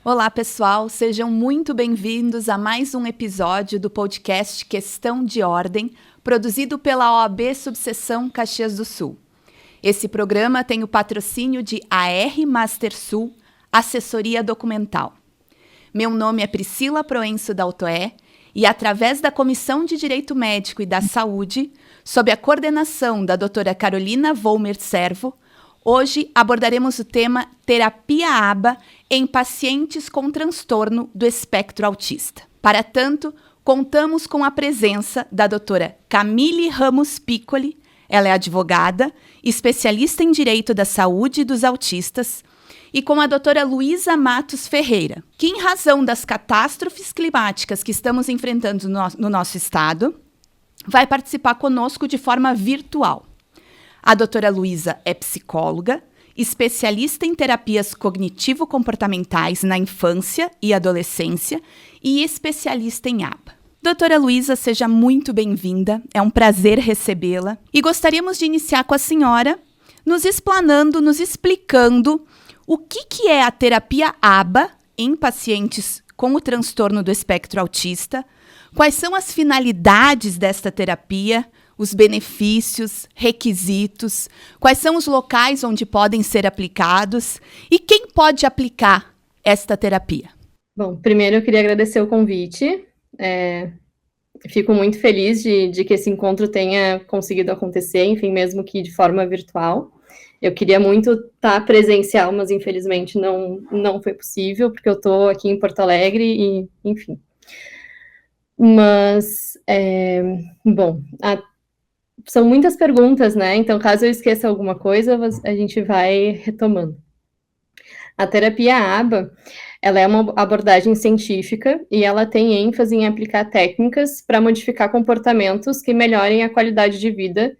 Olá, pessoal, sejam muito bem-vindos a mais um episódio do podcast Questão de Ordem, produzido pela OAB Subseção Caxias do Sul. Esse programa tem o patrocínio de AR Master Sul, assessoria documental. Meu nome é Priscila Proenço Daltoé e, através da Comissão de Direito Médico e da Saúde, sob a coordenação da doutora Carolina Volmer Servo, hoje abordaremos o tema terapia ABA em pacientes com transtorno do espectro autista. Para tanto, contamos com a presença da doutora Camille Ramos Piccoli. Ela é advogada, especialista em Direito da Saúde e dos Autistas, e com a doutora Luísa Matos Ferreira, que, em razão das catástrofes climáticas que estamos enfrentando no nosso estado, vai participar conosco de forma virtual. A doutora Luísa é psicóloga, especialista em terapias cognitivo-comportamentais na infância e adolescência e especialista em ABA. Doutora Luísa, seja muito bem-vinda, é um prazer recebê-la. E gostaríamos de iniciar com a senhora nos explanando, nos explicando o que é a terapia ABA em pacientes com o transtorno do espectro autista, quais são as finalidades desta terapia, os benefícios, requisitos, quais são os locais onde podem ser aplicados e quem pode aplicar esta terapia. Bom, primeiro eu queria agradecer o convite. Fico muito feliz de que esse encontro tenha conseguido acontecer, enfim, mesmo que de forma virtual. Eu queria muito estar presencial, mas infelizmente não foi possível, porque eu estou aqui em Porto Alegre e, enfim. Mas, são muitas perguntas, né? Então, caso eu esqueça alguma coisa, a gente vai retomando. A terapia ABA, ela é uma abordagem científica e ela tem ênfase em aplicar técnicas para modificar comportamentos que melhorem a qualidade de vida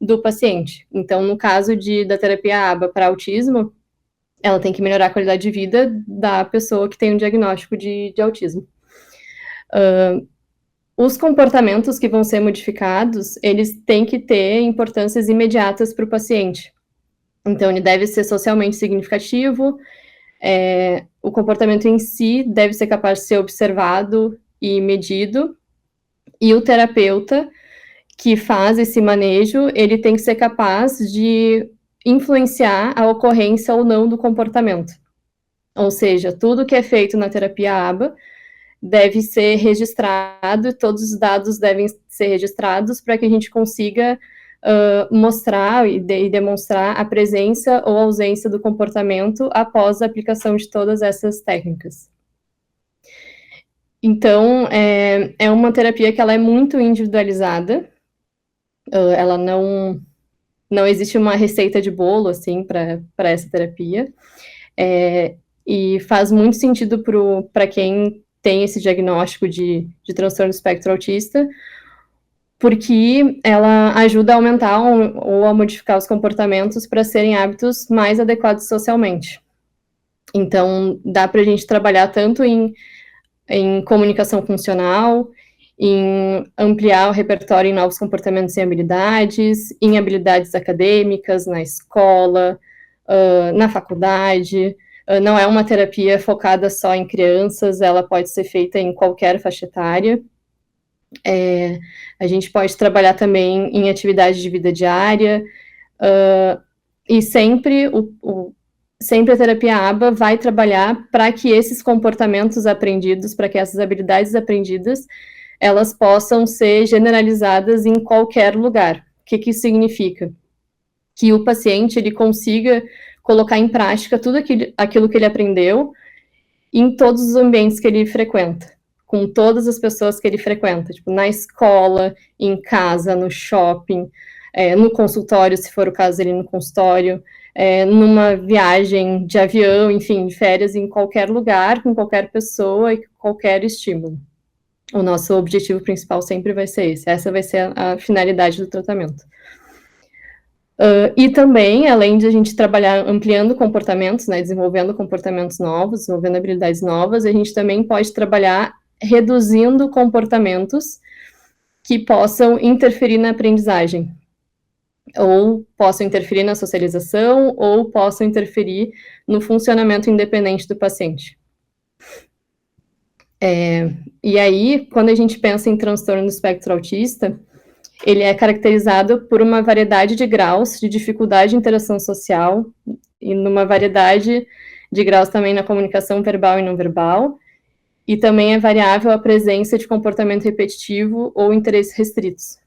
do paciente. Então, no caso da terapia ABA para autismo, ela tem que melhorar a qualidade de vida da pessoa que tem um diagnóstico de autismo. Os comportamentos que vão ser modificados, eles têm que ter importâncias imediatas para o paciente. Então, ele deve ser socialmente significativo, o comportamento em si deve ser capaz de ser observado e medido, e o terapeuta que faz esse manejo, ele tem que ser capaz de influenciar a ocorrência ou não do comportamento. Ou seja, tudo que é feito na terapia ABA deve ser registrado e todos os dados devem ser registrados para que a gente consiga mostrar e demonstrar a presença ou ausência do comportamento após a aplicação de todas essas técnicas. Então, é uma terapia que ela é muito individualizada, ela não existe uma receita de bolo, assim, para essa terapia, e faz muito sentido para quem tem esse diagnóstico de transtorno do espectro autista, porque ela ajuda a aumentar ou a modificar os comportamentos para serem hábitos mais adequados socialmente. Então, dá para a gente trabalhar tanto em comunicação funcional, em ampliar o repertório em novos comportamentos e habilidades, em habilidades acadêmicas, na escola, na faculdade. Não é uma terapia focada só em crianças, ela pode ser feita em qualquer faixa etária. A gente pode trabalhar também em atividade de vida diária, e sempre a terapia ABA vai trabalhar para que esses comportamentos aprendidos, para que essas habilidades aprendidas, elas possam ser generalizadas em qualquer lugar. O que isso significa? Que o paciente ele consiga colocar em prática tudo aquilo que ele aprendeu em todos os ambientes que ele frequenta, com todas as pessoas que ele frequenta, tipo, na escola, em casa, no shopping, no consultório, se for o caso dele no consultório, numa viagem de avião, enfim, de férias, em qualquer lugar, com qualquer pessoa e qualquer estímulo. O nosso objetivo principal sempre vai ser esse, essa vai ser a finalidade do tratamento. E também, além de a gente trabalhar ampliando comportamentos, né, desenvolvendo comportamentos novos, desenvolvendo habilidades novas, a gente também pode trabalhar reduzindo comportamentos que possam interferir na aprendizagem, ou possam interferir na socialização, ou possam interferir no funcionamento independente do paciente. E aí, quando a gente pensa em transtorno do espectro autista, ele é caracterizado por uma variedade de graus de dificuldade de interação social e numa variedade de graus também na comunicação verbal e não verbal, e também é variável a presença de comportamento repetitivo ou interesses restritos.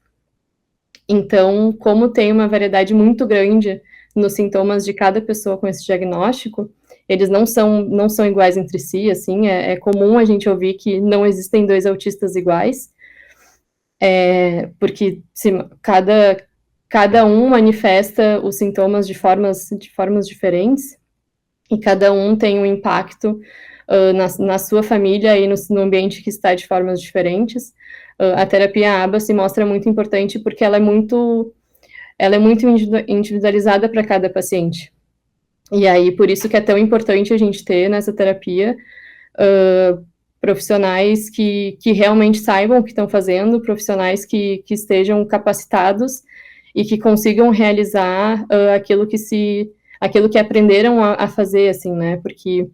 Então, como tem uma variedade muito grande nos sintomas de cada pessoa com esse diagnóstico, eles não são iguais entre si, assim, é comum a gente ouvir que não existem 2 autistas iguais, porque cada um manifesta os sintomas de formas diferentes, e cada um tem um impacto na sua família e no ambiente que está de formas diferentes. A terapia ABA se mostra muito importante porque ela é muito individualizada para cada paciente. E aí, por isso que é tão importante a gente ter nessa terapia profissionais que realmente saibam o que estão fazendo, profissionais que estejam capacitados e que consigam realizar aquilo que aprenderam a fazer, assim, né? Porque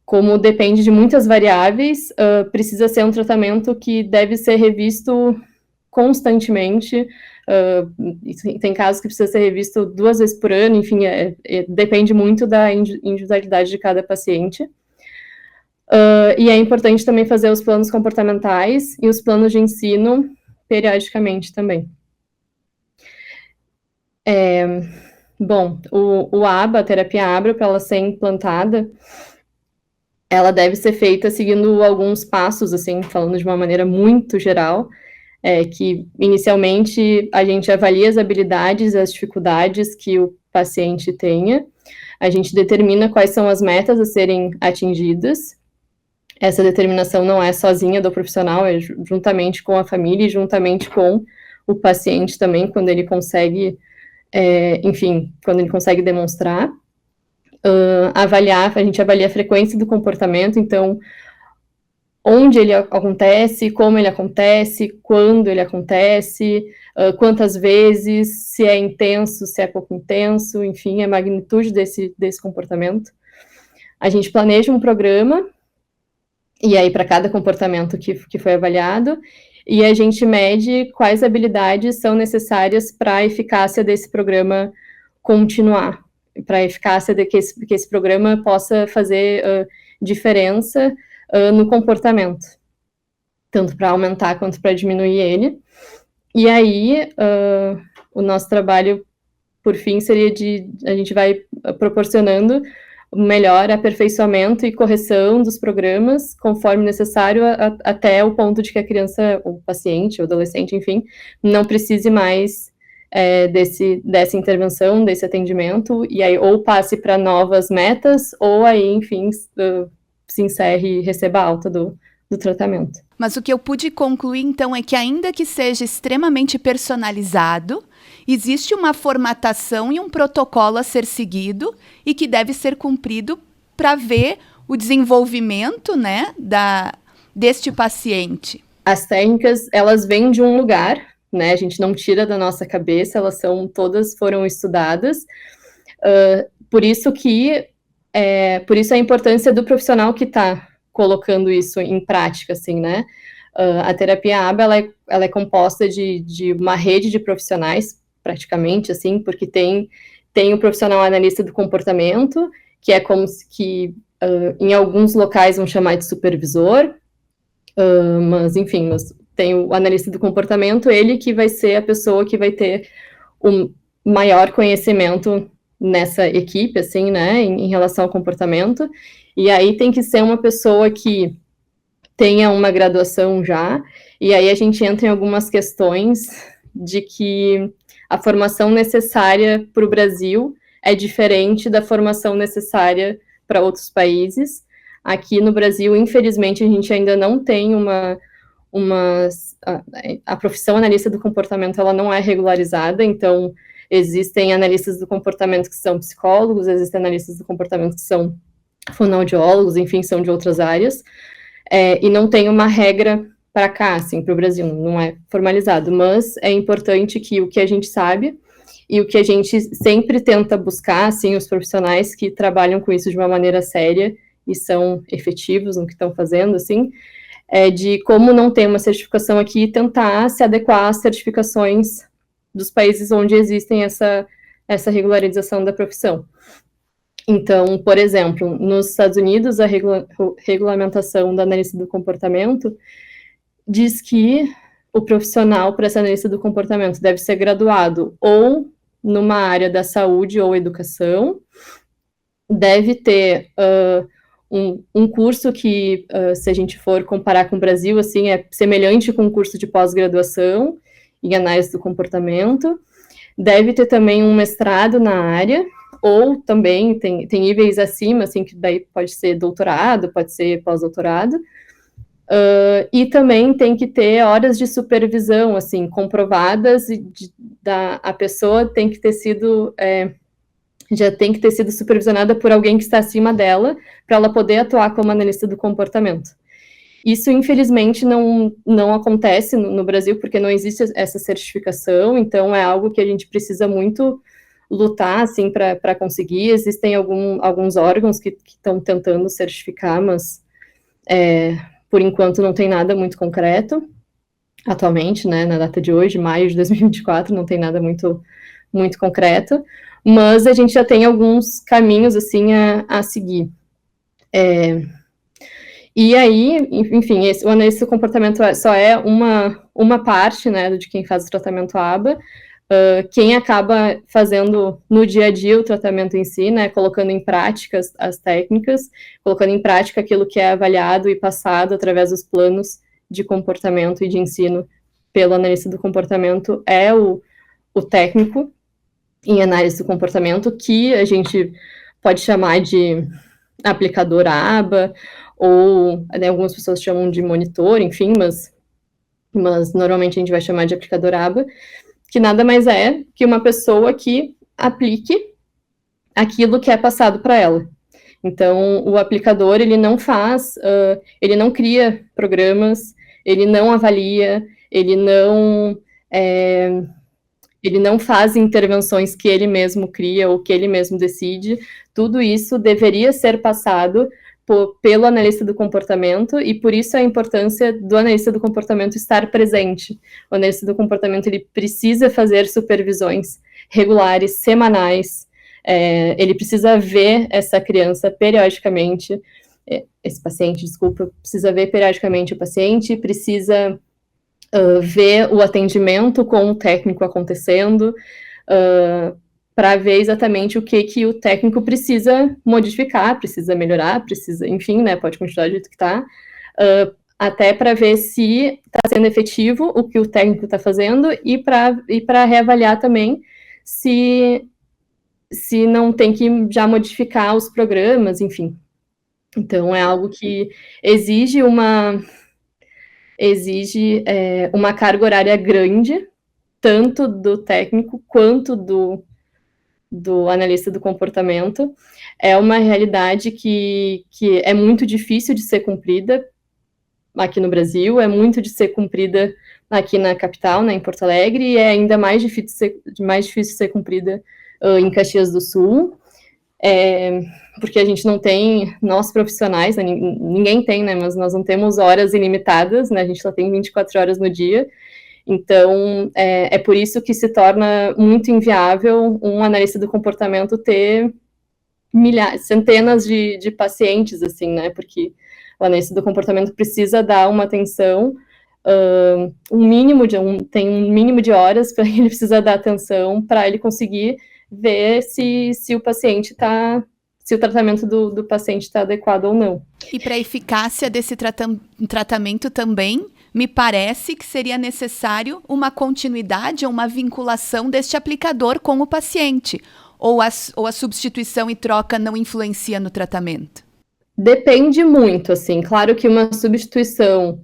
como depende de muitas variáveis, precisa ser um tratamento que deve ser revisto constantemente. Tem casos que precisa ser revisto 2 vezes por ano, enfim, depende muito da individualidade de cada paciente. E é importante também fazer os planos comportamentais e os planos de ensino periodicamente também. Bom, o ABA, a terapia ABA, para ela ser implantada, ela deve ser feita seguindo alguns passos, assim, falando de uma maneira muito geral, que inicialmente a gente avalia as habilidades, as dificuldades que o paciente tenha, a gente determina quais são as metas a serem atingidas. Essa determinação não é sozinha do profissional, é juntamente com a família e juntamente com o paciente também, quando ele consegue, quando ele consegue demonstrar. A gente avalia a frequência do comportamento, então, onde ele acontece, como ele acontece, quando ele acontece, quantas vezes, se é intenso, se é pouco intenso, enfim, a magnitude desse comportamento. A gente planeja um programa, e aí para cada comportamento que foi avaliado, e a gente mede quais habilidades são necessárias para a eficácia desse programa continuar, para a eficácia de que esse programa possa fazer diferença no comportamento, tanto para aumentar quanto para diminuir ele. E aí, o nosso trabalho, por fim, seria a gente vai proporcionando melhor aperfeiçoamento e correção dos programas, conforme necessário, até o ponto de que a criança, o paciente, o adolescente, enfim, não precise mais dessa intervenção, desse atendimento, e aí ou passe para novas metas, ou aí, enfim, se encerre e receba a alta do tratamento. Mas o que eu pude concluir, então, é que ainda que seja extremamente personalizado, existe uma formatação e um protocolo a ser seguido e que deve ser cumprido para ver o desenvolvimento, né, deste paciente. As técnicas, elas vêm de um lugar, né, a gente não tira da nossa cabeça, todas foram estudadas, por isso a importância do profissional que está colocando isso em prática, assim, né. A terapia ABA, ela é composta de uma rede de profissionais, praticamente, assim, porque tem o profissional analista do comportamento, que é como se em alguns locais vão chamar de supervisor, mas, enfim, tem o analista do comportamento, ele que vai ser a pessoa que vai ter o maior conhecimento nessa equipe, assim, né, em relação ao comportamento, e aí tem que ser uma pessoa que tenha uma graduação já, e aí a gente entra em algumas questões de que a formação necessária para o Brasil é diferente da formação necessária para outros países. Aqui no Brasil, infelizmente, a gente ainda não tem a profissão analista do comportamento, ela não é regularizada, então existem analistas do comportamento que são psicólogos, existem analistas do comportamento que são fonoaudiólogos, enfim, são de outras áreas, e não tem uma regra para cá, assim, para o Brasil, não é formalizado, mas é importante que o que a gente sabe e o que a gente sempre tenta buscar, assim, os profissionais que trabalham com isso de uma maneira séria e são efetivos no que estão fazendo, assim, de como não ter uma certificação aqui e tentar se adequar às certificações dos países onde existem essa regularização da profissão. Então, por exemplo, nos Estados Unidos, a regulamentação da analista do comportamento diz que o profissional para essa analista do comportamento deve ser graduado ou numa área da saúde ou educação, deve ter um curso que, se a gente for comparar com o Brasil, assim, é semelhante com um curso de pós-graduação em análise do comportamento, deve ter também um mestrado na área, ou também tem níveis acima, assim, que daí pode ser doutorado, pode ser pós-doutorado, e também tem que ter horas de supervisão, assim, comprovadas, a pessoa tem que ter sido, já tem que ter sido supervisionada por alguém que está acima dela, para ela poder atuar como analista do comportamento. Isso, infelizmente, não acontece no Brasil, porque não existe essa certificação, então é algo que a gente precisa muito lutar, assim, para conseguir. Existem alguns órgãos que estão tentando certificar, mas por enquanto não tem nada muito concreto, atualmente, né, na data de hoje, maio de 2024, não tem nada muito, muito concreto, mas a gente já tem alguns caminhos, assim, a seguir. E aí, enfim, o analista do comportamento só é uma parte, né, de quem faz o tratamento ABA. Quem acaba fazendo no dia a dia o tratamento em si, né, colocando em prática as técnicas, colocando em prática aquilo que é avaliado e passado através dos planos de comportamento e de ensino pelo analista do comportamento, é o técnico em análise do comportamento, que a gente pode chamar de aplicador ABA, ou, né, algumas pessoas chamam de monitor, enfim, mas normalmente a gente vai chamar de aplicador ABA, que nada mais é que uma pessoa que aplique aquilo que é passado para ela. Então, o aplicador, ele não faz, ele não cria programas, ele não avalia, ele não faz intervenções que ele mesmo cria ou que ele mesmo decide. Tudo isso deveria ser passado pelo analista do comportamento, e por isso a importância do analista do comportamento estar presente. O analista do comportamento, ele precisa fazer supervisões regulares, semanais, ele precisa ver essa criança periodicamente, esse paciente, desculpa, precisa ver periodicamente o paciente, precisa ver o atendimento com o técnico acontecendo, para ver exatamente o que o técnico precisa modificar, precisa melhorar, precisa, enfim, né, pode continuar do jeito que está, até para ver se está sendo efetivo o que o técnico está fazendo, e para reavaliar também se não tem que já modificar os programas, enfim. Então, é algo que exige uma carga horária grande, tanto do técnico quanto do analista do comportamento. É uma realidade que é muito difícil de ser cumprida aqui no Brasil, é muito de ser cumprida aqui na capital, né, em Porto Alegre, e é ainda mais difícil de ser cumprida em Caxias do Sul, porque a gente não tem, nós profissionais, né, ninguém tem, né, mas nós não temos horas ilimitadas, né, a gente só tem 24 horas no dia. Então, é por isso que se torna muito inviável um analista do comportamento ter centenas de pacientes, assim, né, porque o analista do comportamento precisa dar uma atenção, tem um mínimo de horas para ele precisa dar atenção para ele conseguir ver se o paciente está, se o tratamento do paciente está adequado ou não. E para a eficácia desse tratamento também, me parece que seria necessário uma continuidade ou uma vinculação deste aplicador com o paciente, ou a substituição e troca não influencia no tratamento? Depende muito, assim, claro que uma substituição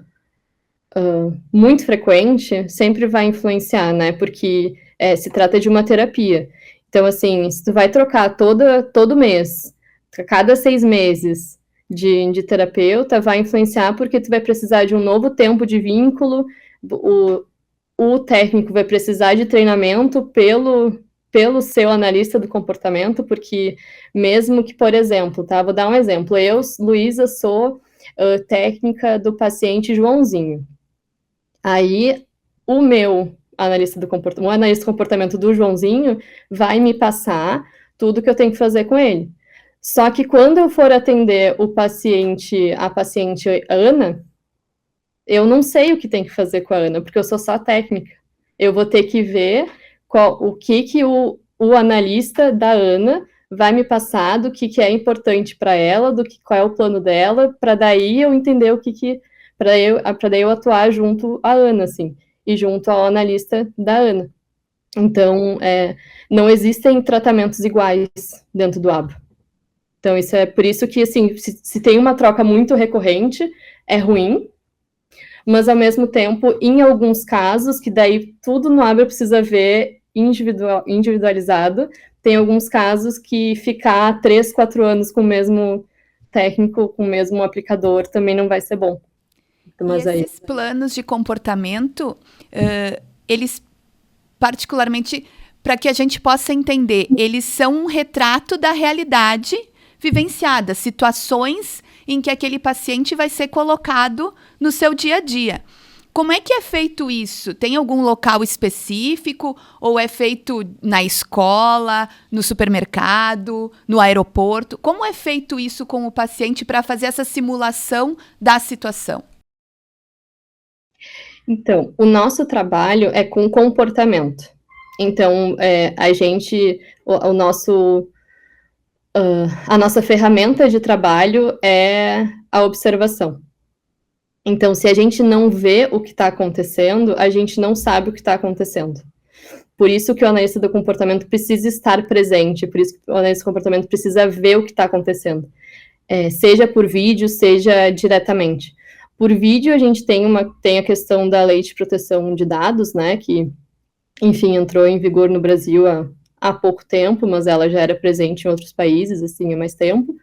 muito frequente sempre vai influenciar, né, porque se trata de uma terapia. Então, assim, se tu vai trocar todo mês, a cada 6 meses de terapeuta, vai influenciar porque tu vai precisar de um novo tempo de vínculo, o técnico vai precisar de treinamento pelo pelo seu analista do comportamento, porque mesmo que, por exemplo, tá, vou dar um exemplo, eu, Luísa, sou técnica do paciente Joãozinho. Aí, o analista do comportamento do Joãozinho vai me passar tudo que eu tenho que fazer com ele. Só que quando eu for atender a paciente Ana, eu não sei o que tem que fazer com a Ana, porque eu sou só técnica. Eu vou ter que ver o que o analista da Ana vai me passar, do que é importante para ela, qual é o plano dela, para daí eu entender para daí eu atuar junto à Ana, assim, e junto ao analista da Ana. Então, não existem tratamentos iguais dentro do ABA. Então, isso é por isso que, assim, se tem uma troca muito recorrente, é ruim, mas, ao mesmo tempo, em alguns casos, que daí tudo no ABA precisa ver individualizado, tem alguns casos que ficar 3, 4 anos com o mesmo técnico, com o mesmo aplicador, também não vai ser bom. Mas e esses planos de comportamento, eles, particularmente, para que a gente possa entender, eles são um retrato da realidade vivenciada, situações em que aquele paciente vai ser colocado no seu dia a dia. Como é que é feito isso? Tem algum local específico ou é feito na escola, no supermercado, no aeroporto? Como é feito isso com o paciente para fazer essa simulação da situação? Então, o nosso trabalho é com comportamento. Então, a nossa ferramenta de trabalho é a observação. Então, se a gente não vê o que está acontecendo, a gente não sabe o que está acontecendo. Por isso que o analista do comportamento precisa estar presente, por isso que o analista do comportamento precisa ver o que está acontecendo. Seja por vídeo, seja diretamente. Por vídeo, a gente tem a questão da Lei de Proteção de Dados, né, que, enfim, entrou em vigor no Brasil há pouco tempo, mas ela já era presente em outros países, assim, há mais tempo.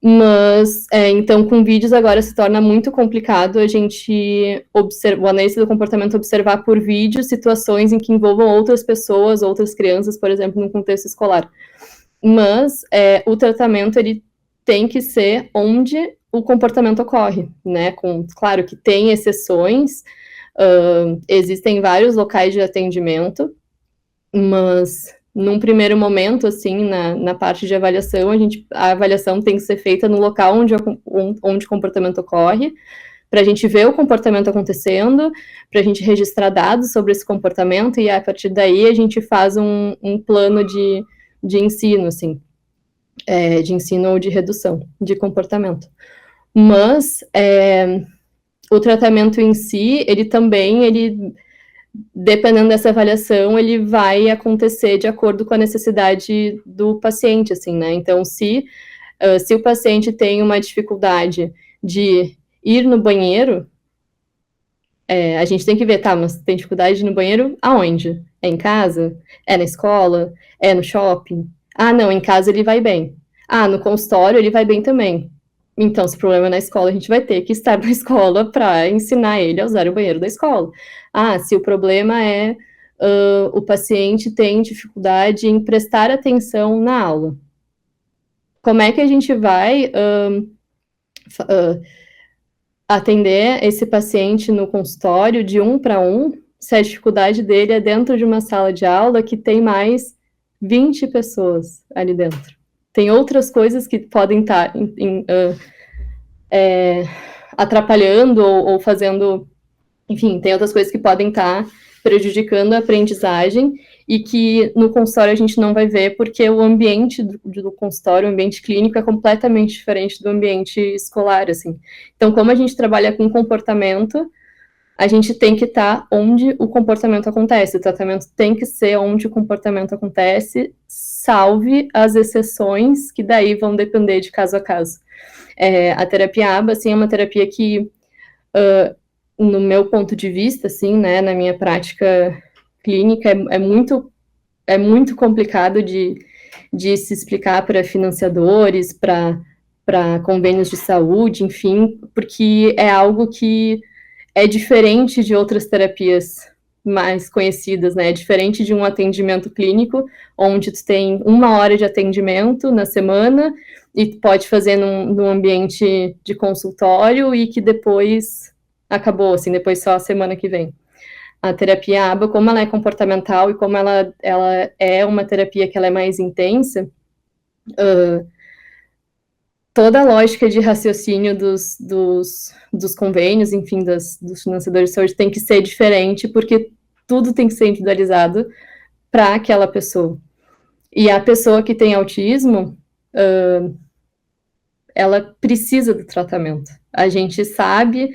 Mas, então, com vídeos agora se torna muito complicado o analista do comportamento observar por vídeo situações em que envolvam outras pessoas, outras crianças, por exemplo, no contexto escolar. Mas o tratamento, ele tem que ser onde o comportamento ocorre, né? Claro que tem exceções, existem vários locais de atendimento, mas num primeiro momento, assim, na parte de avaliação, a avaliação tem que ser feita no local onde o comportamento ocorre, para a gente ver o comportamento acontecendo, para a gente registrar dados sobre esse comportamento, e a partir daí a gente faz um plano de ensino, assim, de ensino ou de redução de comportamento. Mas o tratamento em si, dependendo dessa avaliação, ele vai acontecer de acordo com a necessidade do paciente, assim, né? Então, se o paciente tem uma dificuldade de ir no banheiro, a gente tem que ver, tá, mas tem dificuldade de ir no banheiro aonde? É em casa? É na escola? É no shopping? Ah, não, em casa ele vai bem. Ah, no consultório ele vai bem também. Então, se o problema é na escola, a gente vai ter que estar na escola para ensinar ele a usar o banheiro da escola. Ah, se o problema é o paciente tem dificuldade em prestar atenção na aula. Como é que a gente vai atender esse paciente no consultório de 1 para 1, se a dificuldade dele é dentro de uma sala de aula que tem mais 20 pessoas ali dentro? Tem outras coisas que podem estar atrapalhando ou fazendo... Enfim, tem outras coisas que podem estar prejudicando a aprendizagem e que no consultório a gente não vai ver porque o ambiente do consultório, o ambiente clínico, é completamente diferente do ambiente escolar, assim. Então, como a gente trabalha com comportamento, a gente tem que estar onde o comportamento acontece. O tratamento tem que ser onde o comportamento acontece, salve as exceções, que daí vão depender de caso a caso. A terapia ABA, assim, é uma terapia que, no meu ponto de vista, assim, né, na minha prática clínica, é muito complicado de se explicar para financiadores, para convênios de saúde, enfim, porque é algo que é diferente de outras terapias mais conhecidas, né? Diferente de um atendimento clínico, onde tu tem 1 hora de atendimento na semana e pode fazer num ambiente de consultório e que depois acabou, assim, depois só a semana que vem. A terapia ABA, como ela é comportamental e como ela é uma terapia que ela é mais intensa, toda a lógica de raciocínio dos convênios, enfim, dos financiadores de saúde tem que ser diferente, porque tudo tem que ser individualizado para aquela pessoa. E a pessoa que tem autismo, ela precisa do tratamento. A gente sabe,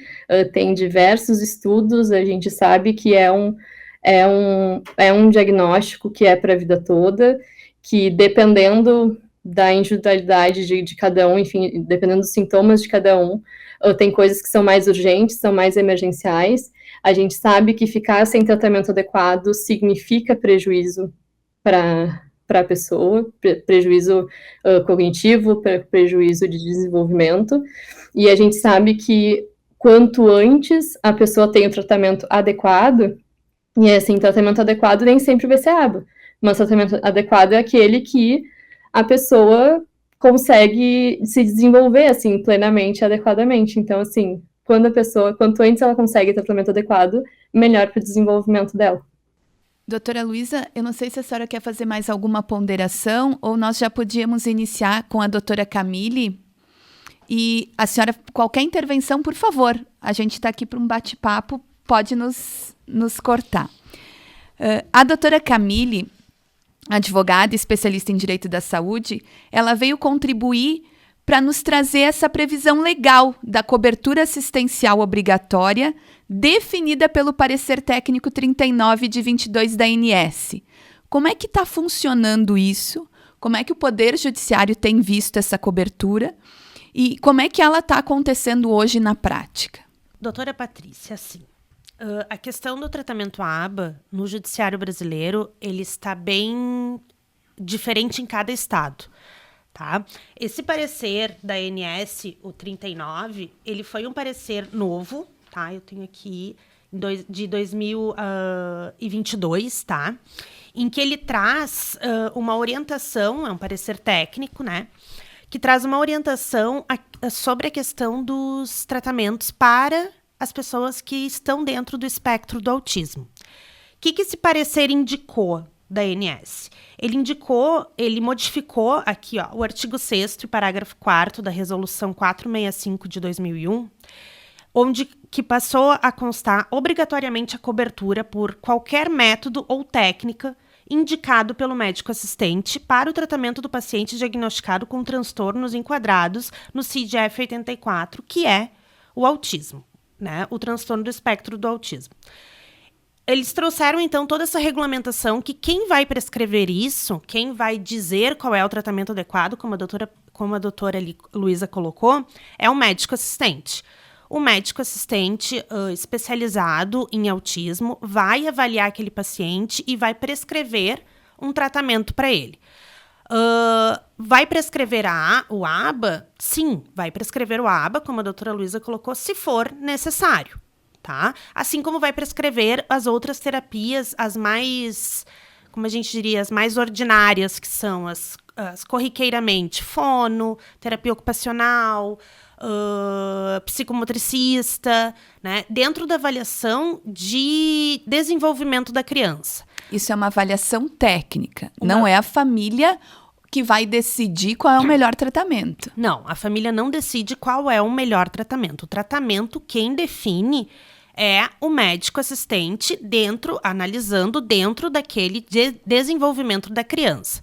tem diversos estudos, a gente sabe que é um diagnóstico que é para a vida toda, que dependendo da individualidade de cada um, enfim, dependendo dos sintomas de cada um, tem coisas que são mais urgentes, são mais emergenciais. A gente sabe que ficar sem tratamento adequado significa prejuízo para a pessoa, prejuízo cognitivo, prejuízo de desenvolvimento, e a gente sabe que quanto antes a pessoa tem o tratamento adequado, e assim, tratamento adequado nem sempre vai ser ABA, mas tratamento adequado é aquele que a pessoa consegue se desenvolver, assim, plenamente, adequadamente. Então, assim, quanto antes ela consegue tratamento adequado, melhor para o desenvolvimento dela. Doutora Luísa, eu não sei se a senhora quer fazer mais alguma ponderação ou nós já podíamos iniciar com a doutora Camille. E a senhora, qualquer intervenção, por favor, a gente está aqui para um bate-papo, pode nos cortar. A doutora Camille, advogada e especialista em direito da saúde, ela veio contribuir para nos trazer essa previsão legal da cobertura assistencial obrigatória definida pelo parecer técnico 39 de 22 da ANS. Como é que está funcionando isso? Como é que o Poder Judiciário tem visto essa cobertura? E como é que ela está acontecendo hoje na prática? Doutora Patrícia, assim, a questão do tratamento ABA no judiciário brasileiro, ele está bem diferente em cada estado, tá? Esse parecer da ANS, o 39, ele foi um parecer novo, tá? Eu tenho aqui de 2022, tá? Em que ele traz uma orientação, é um parecer técnico, né? Que traz uma orientação sobre a questão dos tratamentos para as pessoas que estão dentro do espectro do autismo. O que esse parecer indicou da ANS? Ele modificou aqui, ó, o artigo 6º e parágrafo 4º da Resolução 465 de 2001, onde que passou a constar obrigatoriamente a cobertura por qualquer método ou técnica indicado pelo médico assistente para o tratamento do paciente diagnosticado com transtornos enquadrados no CID-F84, que é o autismo, né? O transtorno do espectro do autismo. Eles trouxeram, então, toda essa regulamentação que quem vai prescrever isso, quem vai dizer qual é o tratamento adequado, como a doutora Luísa colocou, é o médico assistente. O médico assistente especializado em autismo vai avaliar aquele paciente e vai prescrever um tratamento para ele. Vai prescrever o ABA? Sim, vai prescrever o ABA, como a doutora Luísa colocou, se for necessário, tá? Assim como vai prescrever as outras terapias, as mais, como a gente diria, as mais ordinárias, que são as corriqueiramente, fono, terapia ocupacional, psicomotricista, né? Dentro da avaliação de desenvolvimento da criança. Isso é uma avaliação técnica, não é a família que vai decidir qual é o melhor tratamento. Não, a família não decide qual é o melhor tratamento. O tratamento, quem define é o médico assistente analisando dentro daquele desenvolvimento da criança.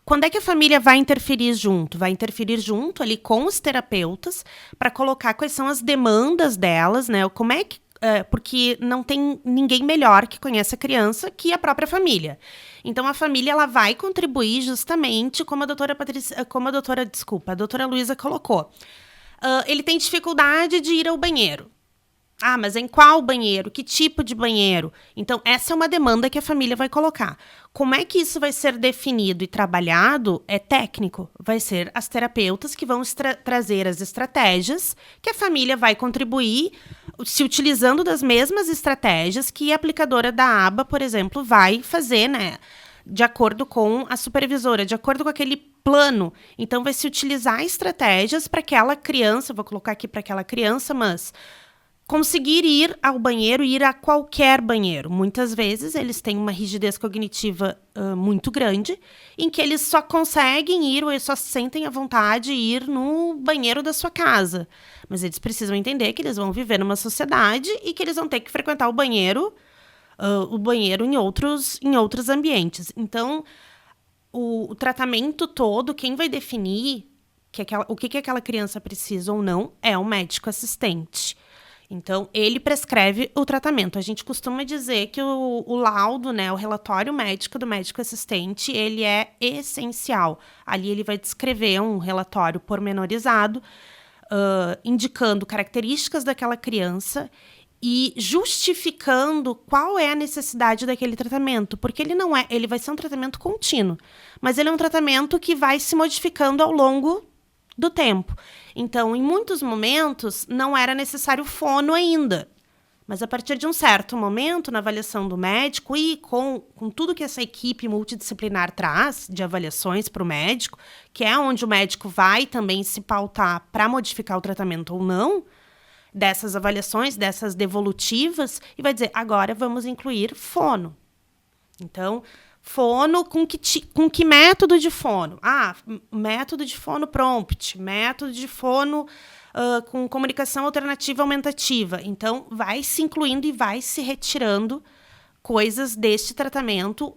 Quando é que a família vai interferir junto? Vai interferir junto ali com os terapeutas para colocar quais são as demandas delas, né? Como é que porque não tem ninguém melhor que conhece a criança que a própria família. Então, a família ela vai contribuir justamente como a doutora Luísa colocou. Ele tem dificuldade de ir ao banheiro. Ah, mas em qual banheiro? Que tipo de banheiro? Então, essa é uma demanda que a família vai colocar. Como é que isso vai ser definido e trabalhado? É técnico. Vai ser as terapeutas que vão trazer as estratégias que a família vai contribuir se utilizando das mesmas estratégias que a aplicadora da aba, por exemplo, vai fazer, né? De acordo com a supervisora, de acordo com aquele plano. Então, vai se utilizar estratégias para aquela criança, vou colocar aqui para aquela criança, mas conseguir ir ao banheiro, ir a qualquer banheiro. Muitas vezes eles têm uma rigidez cognitiva muito grande, em que eles só conseguem ir ou eles só sentem à vontade de ir no banheiro da sua casa. Mas eles precisam entender que eles vão viver numa sociedade e que eles vão ter que frequentar o banheiro em outros ambientes. Então, o tratamento todo, quem vai definir o que aquela criança precisa ou não é o médico assistente. Então, ele prescreve o tratamento. A gente costuma dizer que o laudo, né, o relatório médico do médico assistente, ele é essencial. Ali ele vai descrever um relatório pormenorizado, indicando características daquela criança e justificando qual é a necessidade daquele tratamento. Porque ele vai ser um tratamento contínuo, mas ele é um tratamento que vai se modificando ao longo do tempo. Então, em muitos momentos, não era necessário fono ainda. Mas a partir de um certo momento, na avaliação do médico e com tudo que essa equipe multidisciplinar traz de avaliações para o médico, que é onde o médico vai também se pautar para modificar o tratamento ou não, dessas avaliações, dessas devolutivas, e vai dizer, agora vamos incluir fono. Então, fono, com que método de fono? Método de fono prompt, método de fono com comunicação alternativa aumentativa. Então, vai se incluindo e vai se retirando coisas deste tratamento,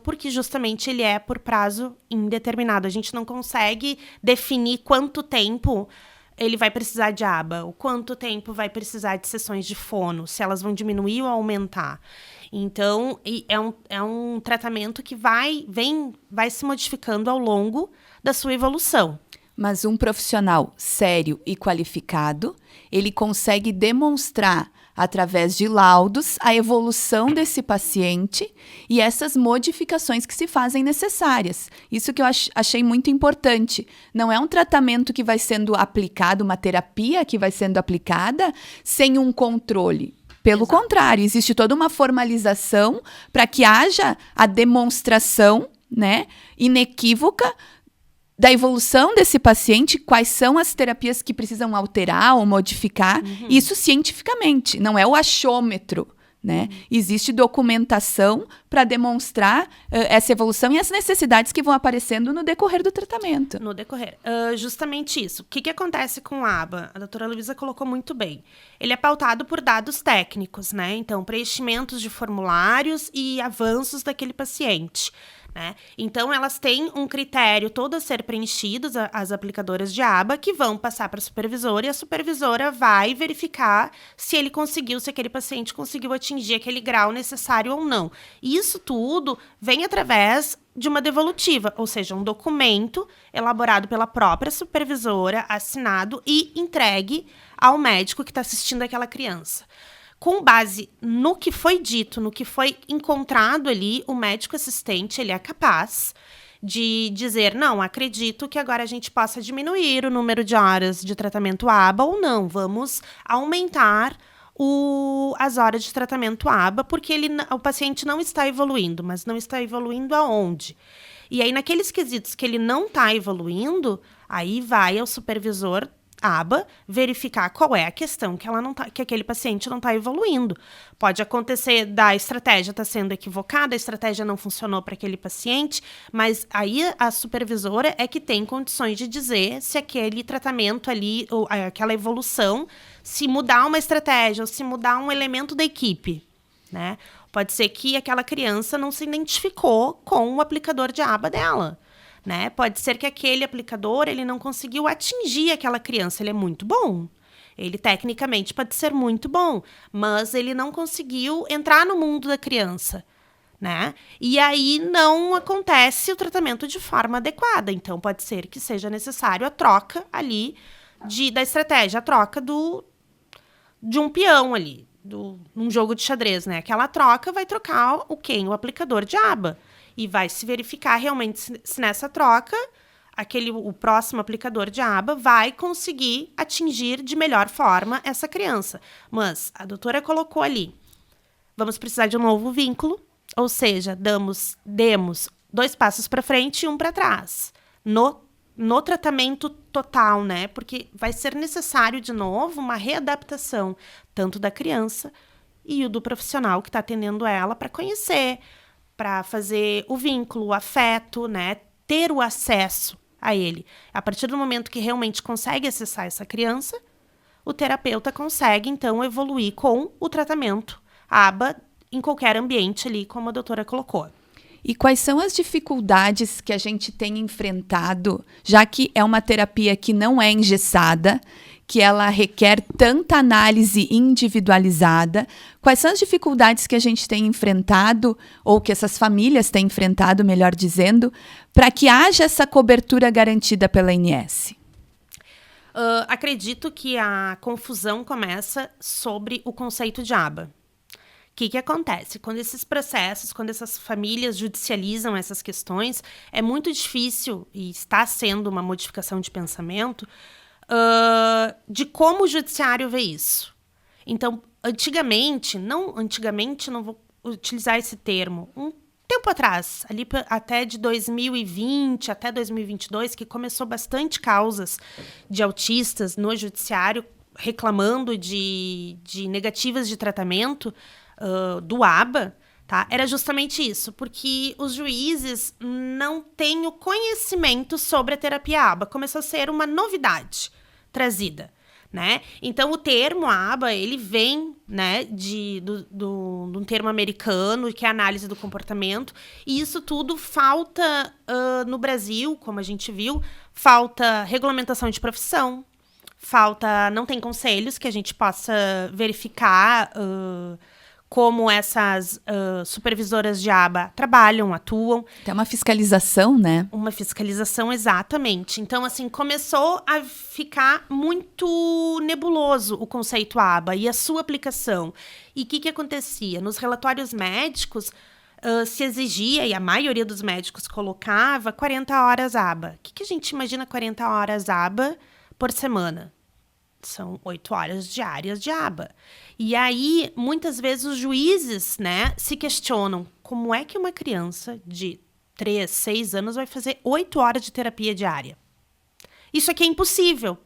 porque justamente ele é por prazo indeterminado. A gente não consegue definir quanto tempo ele vai precisar de aba, o quanto tempo vai precisar de sessões de fono, se elas vão diminuir ou aumentar. Então, é um tratamento que vai se modificando ao longo da sua evolução. Mas um profissional sério e qualificado, ele consegue demonstrar, através de laudos, a evolução desse paciente e essas modificações que se fazem necessárias. Isso que eu achei muito importante. Não é um tratamento que vai sendo aplicado, uma terapia que vai sendo aplicada sem um controle. Pelo Exato. contrário, existe toda uma formalização para que haja a demonstração, né, inequívoca da evolução desse paciente, quais são as terapias que precisam alterar ou modificar, isso cientificamente, não é o achômetro, né? Existe documentação para demonstrar essa evolução e as necessidades que vão aparecendo no decorrer do tratamento. No decorrer. Justamente isso. O que acontece com o ABA? A doutora Luísa colocou muito bem. Ele é pautado por dados técnicos, né? Então, preenchimentos de formulários e avanços daquele paciente. Né? Então, elas têm um critério todo a ser preenchido, as aplicadoras de aba, que vão passar para a supervisora, e a supervisora vai verificar se aquele paciente conseguiu atingir aquele grau necessário ou não. E isso tudo vem através de uma devolutiva, ou seja, um documento elaborado pela própria supervisora, assinado e entregue ao médico que está assistindo aquela criança. Com base no que foi dito, no que foi encontrado ali, o médico assistente, ele é capaz de dizer, não, acredito que agora a gente possa diminuir o número de horas de tratamento ABA ou não, vamos aumentar as horas de tratamento ABA, porque o paciente não está evoluindo, mas não está evoluindo aonde? E aí, naqueles quesitos que ele não está evoluindo, aí vai ao supervisor aba verificar qual é a questão que aquele paciente não está evoluindo. Pode acontecer da estratégia estar sendo equivocada, a estratégia não funcionou para aquele paciente, mas aí a supervisora é que tem condições de dizer se aquele tratamento ali, ou aquela evolução, se mudar uma estratégia ou se mudar um elemento da equipe, né? Pode ser que aquela criança não se identificou com o aplicador de aba dela. Né? Pode ser que aquele aplicador ele não conseguiu atingir aquela criança. Ele é muito bom. Ele, tecnicamente, pode ser muito bom. Mas ele não conseguiu entrar no mundo da criança. Né? E aí não acontece o tratamento de forma adequada. Então, pode ser que seja necessário a troca ali da estratégia. A troca de um peão ali, num jogo de xadrez, né? Aquela troca vai trocar o quem? O aplicador de aba. E vai se verificar realmente se nessa troca o próximo aplicador de aba vai conseguir atingir de melhor forma essa criança. Mas a doutora colocou ali, vamos precisar de um novo vínculo, ou seja, demos 2 passos para frente e 1 para trás. No tratamento total, né? Porque vai ser necessário, de novo, uma readaptação, tanto da criança e do profissional que está atendendo ela, para conhecer, para fazer o vínculo, o afeto, né? Ter o acesso a ele. A partir do momento que realmente consegue acessar essa criança, o terapeuta consegue, então, evoluir com o tratamento aba em qualquer ambiente ali, como a doutora colocou. E quais são as dificuldades que a gente tem enfrentado, já que é uma terapia que não é engessada, que ela requer tanta análise individualizada? Quais são as dificuldades que a gente tem enfrentado, ou que essas famílias têm enfrentado, melhor dizendo, para que haja essa cobertura garantida pela ANS? Acredito que a confusão começa sobre o conceito de aba. O que acontece? Quando esses processos, quando essas famílias judicializam essas questões, é muito difícil, e está sendo uma modificação de pensamento, de como o judiciário vê isso. Então, antigamente, não vou utilizar esse termo, um tempo atrás, ali até de 2020 até 2022, que começou bastante causas de autistas no judiciário reclamando de negativas de tratamento do aba, tá? Era justamente isso, porque os juízes não têm o conhecimento sobre a terapia aba. Começou a ser uma novidade trazida, né? Então, o termo aba, ele vem, né, de um termo americano, que é a análise do comportamento, e isso tudo falta no Brasil, como a gente viu, falta regulamentação de profissão, não tem conselhos que a gente possa verificar como essas supervisoras de aba trabalham, atuam. Tem uma fiscalização, né? Uma fiscalização, exatamente. Então, assim, começou a ficar muito nebuloso o conceito aba e a sua aplicação. E o que acontecia? Nos relatórios médicos, se exigia, e a maioria dos médicos colocava, 40 horas aba. O que a gente imagina 40 horas aba por semana? São 8 horas diárias de aba. E aí, muitas vezes, os juízes, né, se questionam como é que uma criança de 3, 6 anos vai fazer 8 horas de terapia diária. Isso aqui é impossível.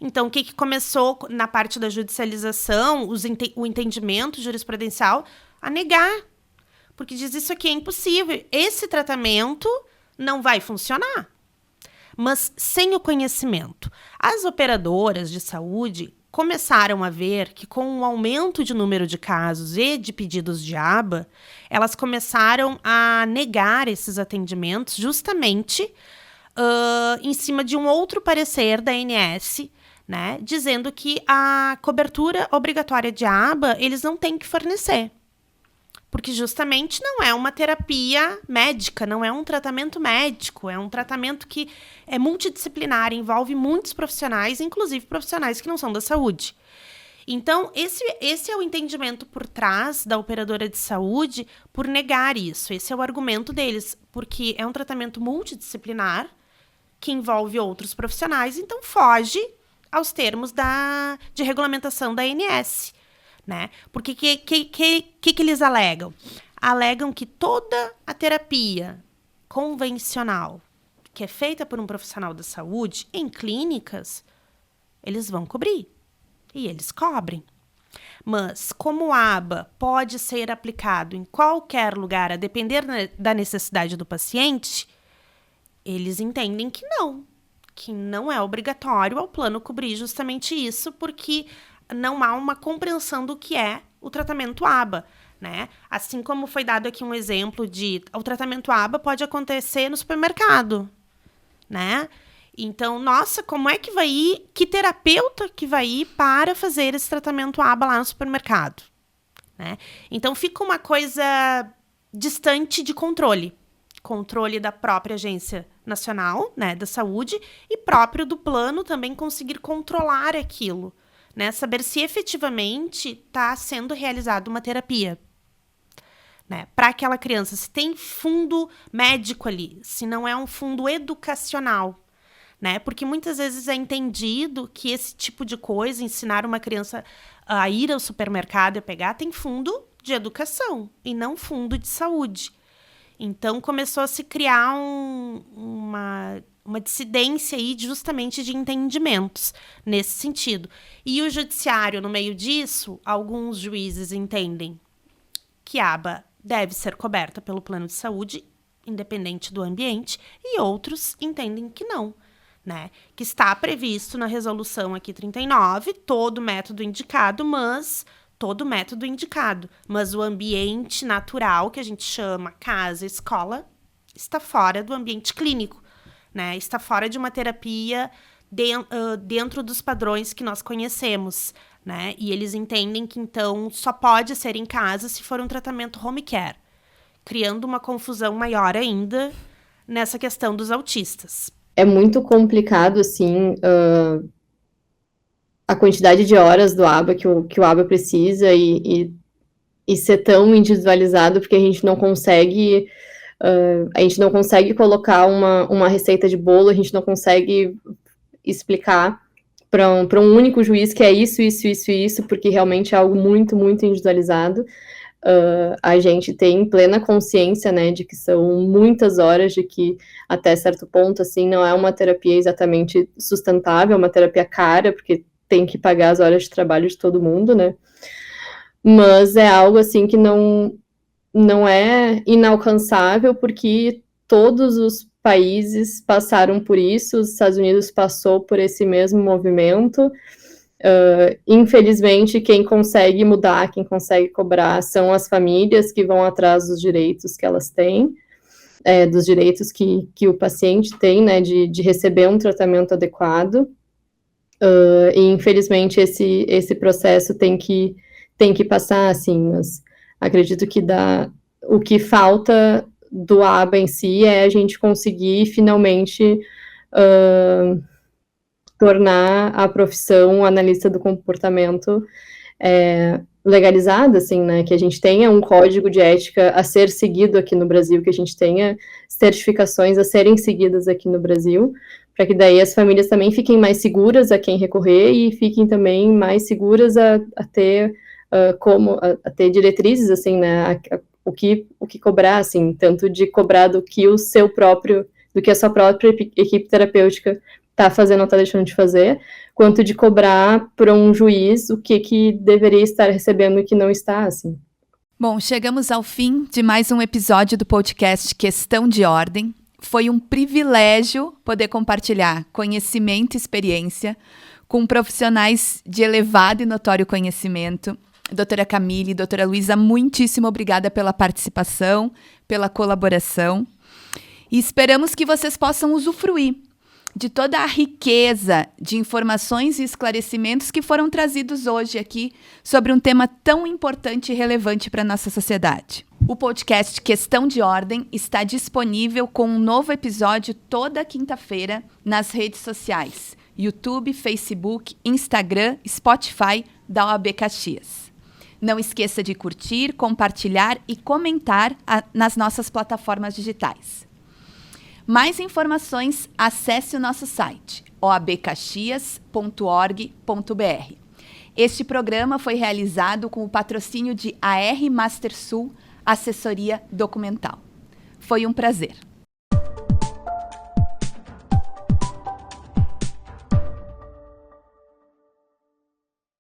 Então, o que começou na parte da judicialização, o entendimento jurisprudencial, a negar. Porque diz isso aqui é impossível. Esse tratamento não vai funcionar. Mas sem o conhecimento. As operadoras de saúde começaram a ver que, com o aumento de número de casos e de pedidos de aba, elas começaram a negar esses atendimentos justamente em cima de um outro parecer da ANS, né, dizendo que a cobertura obrigatória de aba eles não têm que fornecer. Porque justamente não é uma terapia médica, não é um tratamento médico, é um tratamento que é multidisciplinar, envolve muitos profissionais, inclusive profissionais que não são da saúde. Então, esse é o entendimento por trás da operadora de saúde por negar isso. Esse é o argumento deles, porque é um tratamento multidisciplinar que envolve outros profissionais, então foge aos termos de regulamentação da ANS. Né? Porque que eles alegam? Alegam que toda a terapia convencional que é feita por um profissional da saúde em clínicas, eles vão cobrir. E eles cobrem. Mas como a aba pode ser aplicado em qualquer lugar, a depender da necessidade do paciente, eles entendem que não é obrigatório ao plano cobrir justamente isso, porque não há uma compreensão do que é o tratamento aba, né? Assim como foi dado aqui um exemplo o tratamento aba pode acontecer no supermercado, né? Então, nossa, como é que vai ir? Que terapeuta que vai ir para fazer esse tratamento aba lá no supermercado, né? Então, fica uma coisa distante de controle da própria Agência Nacional, né, da Saúde, e próprio do plano também conseguir controlar aquilo, né? Saber se efetivamente está sendo realizada uma terapia, né? Para aquela criança, se tem fundo médico ali, se não é um fundo educacional, né? Porque muitas vezes é entendido que esse tipo de coisa, ensinar uma criança a ir ao supermercado e pegar, tem fundo de educação e não fundo de saúde. Então, começou a se criar uma dissidência aí justamente de entendimentos nesse sentido. E o judiciário, no meio disso, alguns juízes entendem que a aba deve ser coberta pelo plano de saúde, independente do ambiente, e outros entendem que não, né? Que está previsto na resolução aqui 39, todo método indicado, mas o ambiente natural, que a gente chama casa, escola, está fora do ambiente clínico, né? Está fora de uma terapia dentro dos padrões que nós conhecemos, né? E eles entendem que, então, só pode ser em casa se for um tratamento home care, criando uma confusão maior ainda nessa questão dos autistas. É muito complicado, assim, a quantidade de horas do ABA que o ABA precisa e ser tão individualizado, porque a gente não consegue colocar uma receita de bolo, a gente não consegue explicar para um único juiz que é isso, porque realmente é algo muito, muito individualizado. A gente tem plena consciência, né, de que são muitas horas, de que até certo ponto, assim, não é uma terapia exatamente sustentável, é uma terapia cara, porque tem que pagar as horas de trabalho de todo mundo, né, mas é algo, assim, que não é inalcançável, porque todos os países passaram por isso, os Estados Unidos passou por esse mesmo movimento. Infelizmente, quem consegue mudar, quem consegue cobrar são as famílias que vão atrás dos direitos que elas têm, dos direitos que o paciente tem, né, de receber um tratamento adequado. E infelizmente esse processo tem que passar, assim, mas acredito que o que falta do ABA em si é a gente conseguir finalmente tornar a profissão analista do comportamento legalizada, assim, né, que a gente tenha um código de ética a ser seguido aqui no Brasil, que a gente tenha certificações a serem seguidas aqui no Brasil, para que daí as famílias também fiquem mais seguras a quem recorrer e fiquem também mais seguras a ter ter diretrizes, assim, né, o que cobrar, assim, tanto de cobrar do que a sua própria equipe terapêutica está fazendo ou está deixando de fazer, quanto de cobrar para um juiz o que deveria estar recebendo e que não está, assim. Bom, chegamos ao fim de mais um episódio do podcast Questão de Ordem. Foi um privilégio poder compartilhar conhecimento e experiência com profissionais de elevado e notório conhecimento. Doutora Camille, doutora Luísa, muitíssimo obrigada pela participação, pela colaboração. E esperamos que vocês possam usufruir de toda a riqueza de informações e esclarecimentos que foram trazidos hoje aqui sobre um tema tão importante e relevante para a nossa sociedade. O podcast Questão de Ordem está disponível com um novo episódio toda quinta-feira nas redes sociais: YouTube, Facebook, Instagram, Spotify da OAB Caxias. Não esqueça de curtir, compartilhar e comentar nas nossas plataformas digitais. Mais informações, acesse o nosso site oabcaxias.org.br. Este programa foi realizado com o patrocínio de AR Master Sul Assessoria Documental. Foi um prazer.